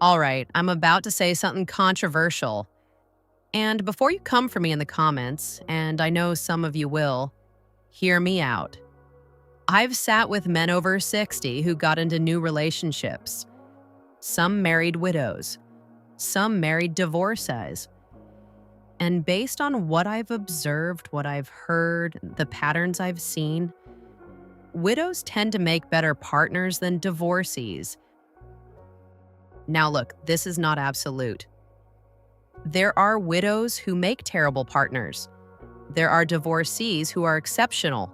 All right, I'm about to say something controversial. And before you come for me in the comments, and I know some of you will, hear me out. I've sat with men over 60 who got into new relationships. Some married widows, some married divorcees. And based on what I've observed, what I've heard, the patterns I've seen, widows tend to make better partners than divorcees. Now look, this is not absolute. There are widows who make terrible partners. There are divorcees who are exceptional.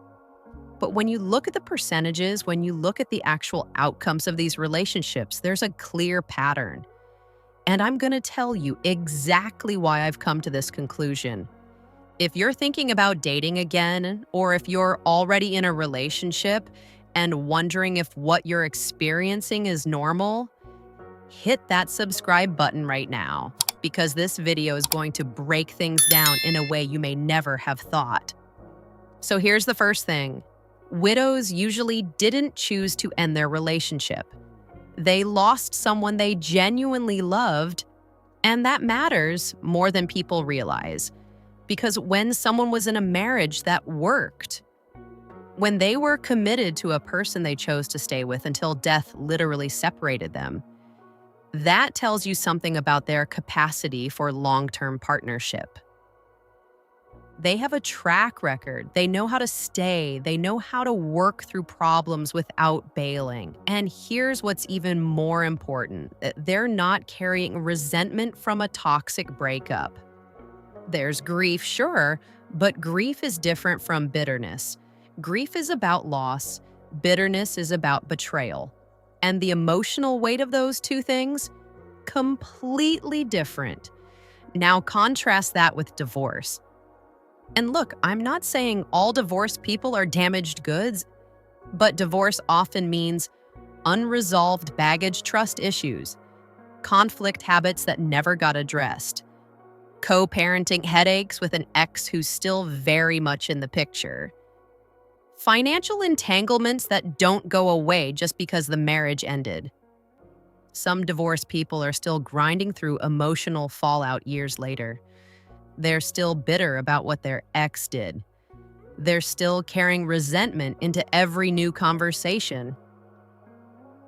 But when you look at the percentages, when you look at the actual outcomes of these relationships, there's a clear pattern. And I'm going to tell you exactly why I've come to this conclusion. If you're thinking about dating again, or if you're already in a relationship and wondering if what you're experiencing is normal, hit that subscribe button right now, because this video is going to break things down in a way you may never have thought. So here's the first thing. Widows usually didn't choose to end their relationship. They lost someone they genuinely loved, and that matters more than people realize. Because when someone was in a marriage that worked, when they were committed to a person they chose to stay with until death literally separated them, that tells you something about their capacity for long-term partnership. They have a track record. They know how to stay. They know how to work through problems without bailing. And here's what's even more important. They're not carrying resentment from a toxic breakup. There's grief, sure, but grief is different from bitterness. Grief is about loss. Bitterness is about betrayal. And the emotional weight of those two things, completely different. Now contrast that with divorce. And look, I'm not saying all divorced people are damaged goods, but divorce often means unresolved baggage trust issues, conflict habits that never got addressed, co-parenting headaches with an ex who's still very much in the picture, financial entanglements that don't go away just because the marriage ended. Some divorced people are still grinding through emotional fallout years later. They're still bitter about what their ex did. They're still carrying resentment into every new conversation.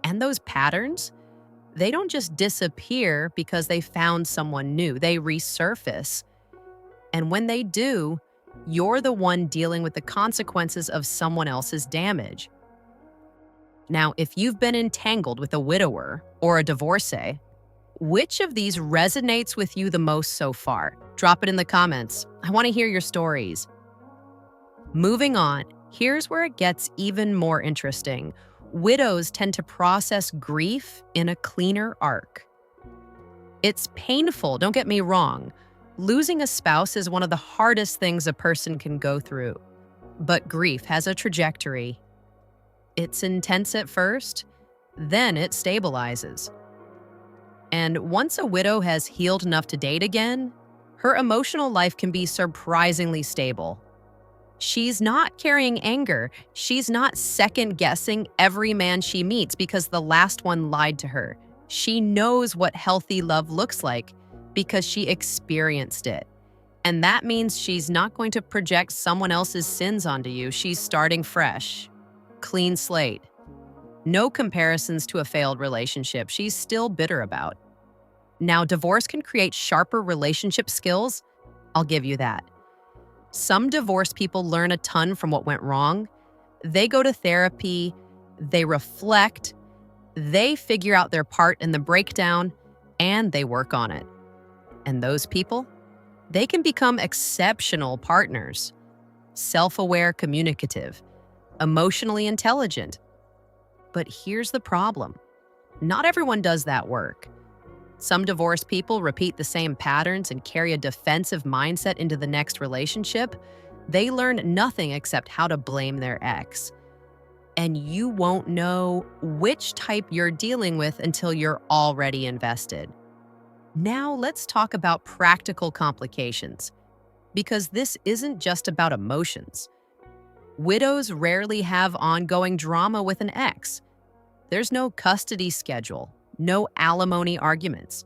And those patterns, they don't just disappear because they found someone new. They resurface. And when they do, you're the one dealing with the consequences of someone else's damage. Now, if you've been entangled with a widower or a divorcee, which of these resonates with you the most so far? Drop it in the comments. I want to hear your stories. Moving on, here's where it gets even more interesting. Widows tend to process grief in a cleaner arc. It's painful, don't get me wrong. Losing a spouse is one of the hardest things a person can go through. But grief has a trajectory. It's intense at first, then it stabilizes. And once a widow has healed enough to date again, her emotional life can be surprisingly stable. She's not carrying anger. She's not second-guessing every man she meets because the last one lied to her. She knows what healthy love looks like because she experienced it. And that means she's not going to project someone else's sins onto you. She's starting fresh. Clean slate. No comparisons to a failed relationship she's still bitter about. Now, divorce can create sharper relationship skills. I'll give you that. Some divorced people learn a ton from what went wrong. They go to therapy, they reflect, they figure out their part in the breakdown, and they work on it. And those people, they can become exceptional partners. Self-aware, communicative, emotionally intelligent. But here's the problem. Not everyone does that work. Some divorced people repeat the same patterns and carry a defensive mindset into the next relationship. They learn nothing except how to blame their ex. And you won't know which type you're dealing with until you're already invested. Now let's talk about practical complications, because this isn't just about emotions. Widows rarely have ongoing drama with an ex. There's no custody schedule, no alimony arguments,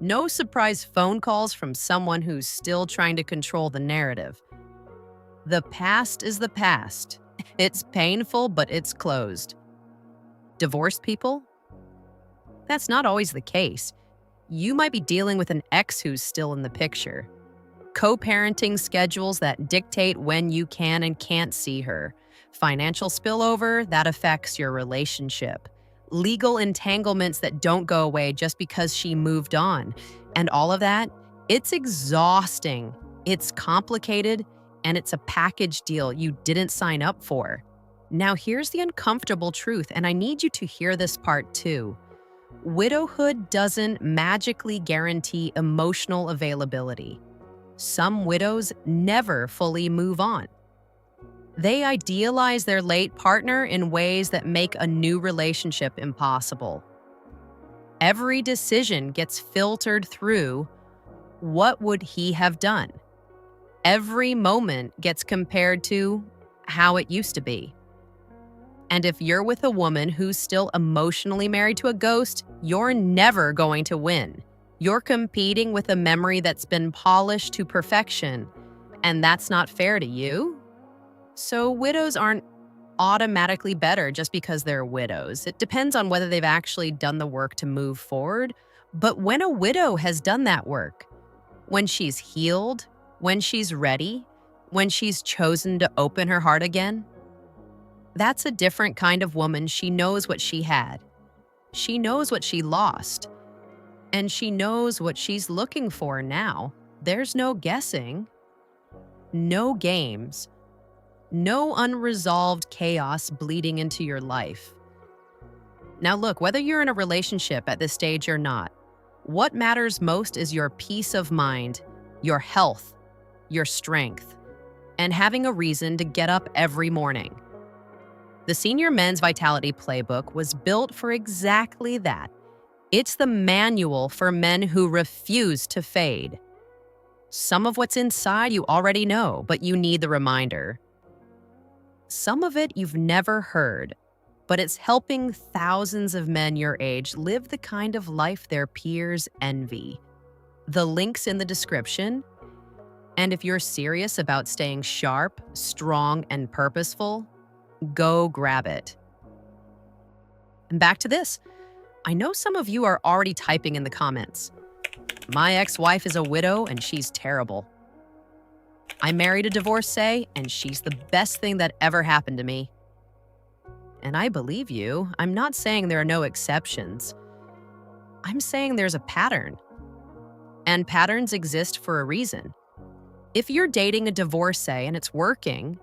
no surprise phone calls from someone who's still trying to control the narrative. The past is the past. It's painful, but it's closed. Divorced people? That's not always the case. You might be dealing with an ex who's still in the picture. Co-parenting schedules that dictate when you can and can't see her. Financial spillover that affects your relationship. Legal entanglements that don't go away just because she moved on. And all of that, it's exhausting. It's complicated, and it's a package deal you didn't sign up for. Now here's the uncomfortable truth, and I need you to hear this part too. Widowhood doesn't magically guarantee emotional availability. Some widows never fully move on. They idealize their late partner in ways that make a new relationship impossible. Every decision gets filtered through, what would he have done? Every moment gets compared to how it used to be. And if you're with a woman who's still emotionally married to a ghost, you're never going to win. You're competing with a memory that's been polished to perfection, and that's not fair to you. So widows aren't automatically better just because they're widows. It depends on whether they've actually done the work to move forward. But when a widow has done that work, when she's healed, when she's ready, when she's chosen to open her heart again, that's a different kind of woman. She knows what she had. She knows what she lost. And she knows what she's looking for now. There's no guessing, no games, no unresolved chaos bleeding into your life. Now look, whether you're in a relationship at this stage or not, what matters most is your peace of mind, your health, your strength, and having a reason to get up every morning. The Senior Men's Vitality Playbook was built for exactly that. It's the manual for men who refuse to fade. Some of what's inside you already know, but you need the reminder. Some of it you've never heard, but it's helping thousands of men your age live the kind of life their peers envy. The link's in the description. And if you're serious about staying sharp, strong, and purposeful, go grab it. And back to this. I know some of you are already typing in the comments. My ex-wife is a widow and she's terrible. I married a divorcee and she's the best thing that ever happened to me. And I believe you. I'm not saying there are no exceptions. I'm saying there's a pattern. And patterns exist for a reason. If you're dating a divorcee and it's working,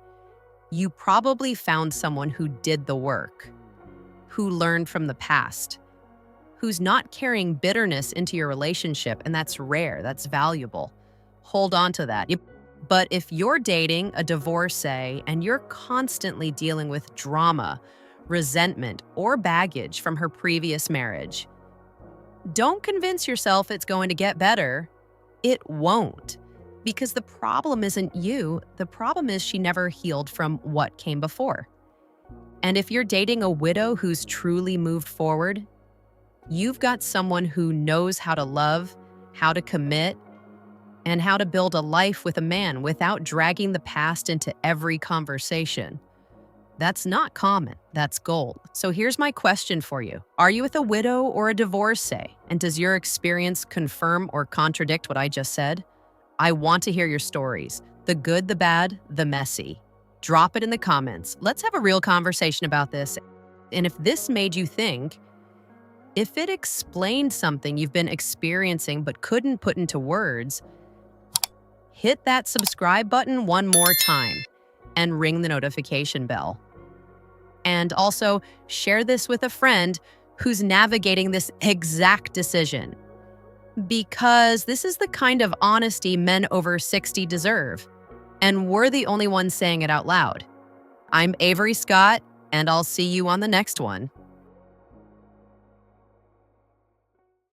you probably found someone who did the work, who learned from the past, who's not carrying bitterness into your relationship, and that's rare, that's valuable. Hold on to that. But if you're dating a divorcee and you're constantly dealing with drama, resentment, or baggage from her previous marriage, don't convince yourself it's going to get better. It won't. Because the problem isn't you. The problem is she never healed from what came before. And if you're dating a widow who's truly moved forward, you've got someone who knows how to love, how to commit, and how to build a life with a man without dragging the past into every conversation. That's not common. That's gold. So here's my question for you. Are you with a widow or a divorcee? And does your experience confirm or contradict what I just said? I want to hear your stories. The good, the bad, the messy. Drop it in the comments. Let's have a real conversation about this. And if this made you think, if it explained something you've been experiencing but couldn't put into words, hit that subscribe button one more time and ring the notification bell. And also share this with a friend who's navigating this exact decision. Because this is the kind of honesty men over 60 deserve. And we're the only ones saying it out loud. I'm Avery Scott, and I'll see you on the next one.